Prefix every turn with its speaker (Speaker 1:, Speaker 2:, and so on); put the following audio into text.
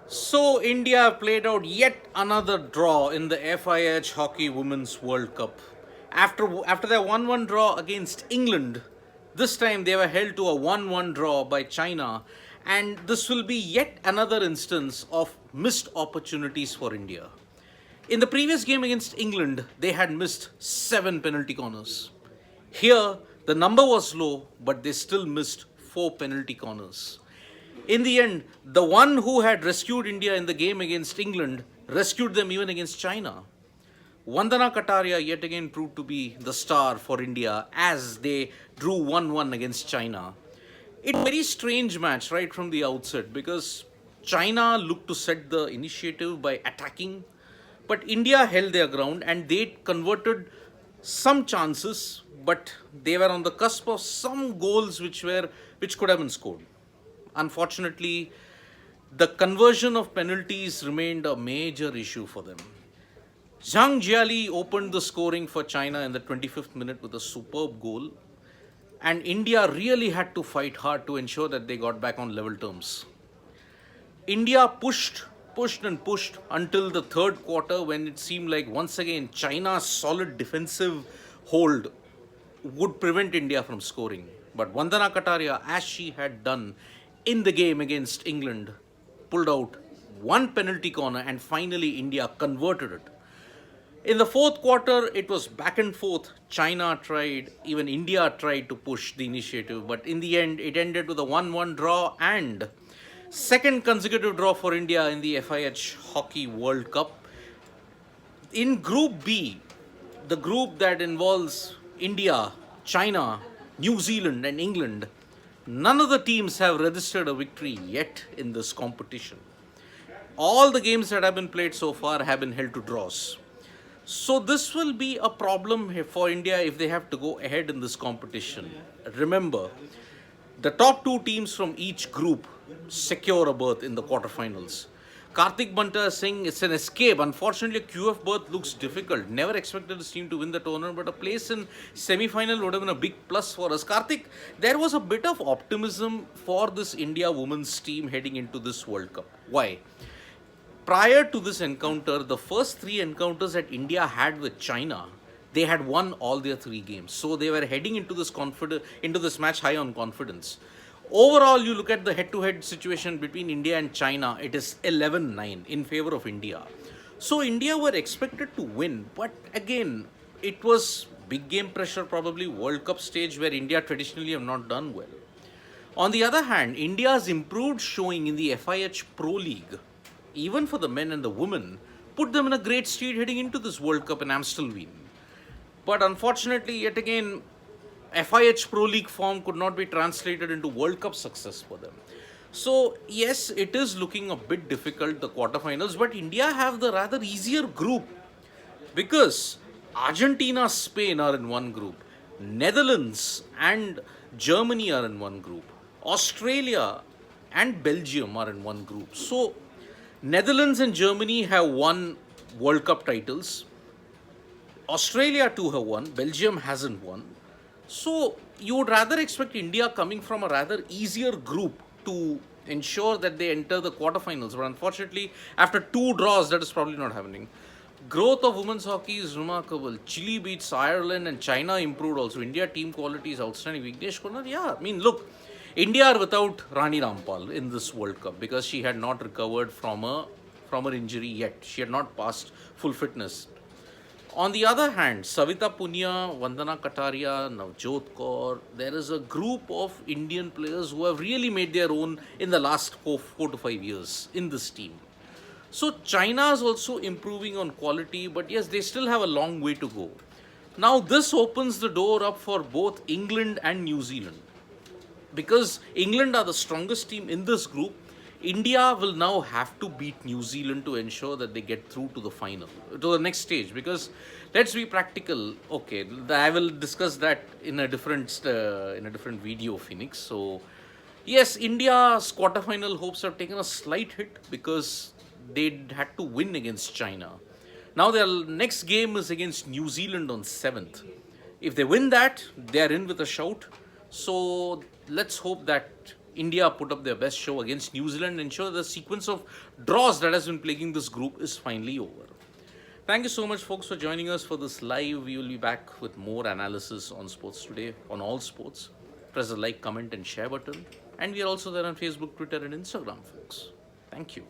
Speaker 1: So India played out yet another draw in the FIH Hockey Women's World Cup. After their 1-1 draw against England, this time they were held to a 1-1 draw by China, and this will be yet another instance of missed opportunities for India. In the previous game against England, they had missed 7 penalty corners. Here, the number was low, but they still missed 4 penalty corners. In the end, the one who had rescued India in the game against England rescued them even against China. Vandana Kataria yet again proved to be the star for India as they drew 1-1 against China. It's a very strange match right from the outset because China looked to set the initiative by attacking, but India held their ground and they converted some chances, but they were on the cusp of some goals which could have been scored. Unfortunately, the conversion of penalties remained a major issue for them. Zhang Jiali opened the scoring for China in the 25th minute with a superb goal, and India really had to fight hard to ensure that they got back on level terms. India pushed until the third quarter when it seemed like once again China's solid defensive hold would prevent India from scoring. But Vandana Kataria, as she had done in the game against England, pulled out one penalty corner and finally India converted it. In the fourth quarter, it was back and forth. China tried, even India tried to push the initiative, but in the end, it ended with a 1-1 draw and second consecutive draw for India in the FIH Hockey World Cup. In Group B, the group that involves India, China, New Zealand, and England, none of the teams have registered a victory yet in this competition. All the games that have been played so far have been held to draws. So this will be a problem for India if they have to go ahead in this competition. Remember, the top 2 teams from each group secure a berth in the quarterfinals. Karthik Banta is saying it's an escape. Unfortunately, a QF berth looks difficult. Never expected this team to win the tournament, but a place in semi-final would have been a big plus for us. Karthik, there was a bit of optimism for this India women's team heading into this World Cup. Why? Prior to this encounter, the first 3 encounters that India had with China, they had won all their 3 games. So they were heading into this match high on confidence. Overall, you look at the head-to-head situation between India and China, it is 11-9 in favor of India. So India were expected to win, but again, it was big game pressure, probably World Cup stage where India traditionally have not done well. On the other hand, India's improved showing in the FIH Pro League, even for the men and the women, put them in a great state heading into this World Cup in Amstelveen. But unfortunately, yet again, FIH Pro League form could not be translated into World Cup success for them. So, yes, it is looking a bit difficult, the quarterfinals, but India have the rather easier group because Argentina, Spain are in one group, Netherlands and Germany are in one group, Australia and Belgium are in one group. So, Netherlands and Germany have won World Cup titles. Australia too have won. Belgium hasn't won. So you would rather expect India coming from a rather easier group to ensure that they enter the quarterfinals. But unfortunately, after 2 draws, that is probably not happening. Growth of women's hockey is remarkable. Chile beats Ireland and China improved also. India team quality is outstanding. Vignesh Kurnar, yeah, I mean, look, India are without Rani Rampal in this World Cup because she had not recovered from her injury yet. She had not passed full fitness. On the other hand, Savita Punia, Vandana Kataria, Navjot Kaur, there is a group of Indian players who have really made their own in the last 4 to 5 years in this team. So China is also improving on quality, but yes, they still have a long way to go. Now this opens the door up for both England and New Zealand. Because England are the strongest team in this group, India will now have to beat New Zealand to ensure that they get through to the final, to the next stage. Because let's be practical. Okay, I will discuss that in a different video, Phoenix. So yes, India's quarterfinal hopes have taken a slight hit because they had to win against China. Now their next game is against New Zealand on 7th. If they win that, they are in with a shout. So let's hope that India put up their best show against New Zealand and ensure the sequence of draws that has been plaguing this group is finally over. Thank you so much, folks, for joining us for this live. We will be back with more analysis on sports today, on all sports. Press the like, comment, and share button. And we are also there on Facebook, Twitter, and Instagram, folks. Thank you.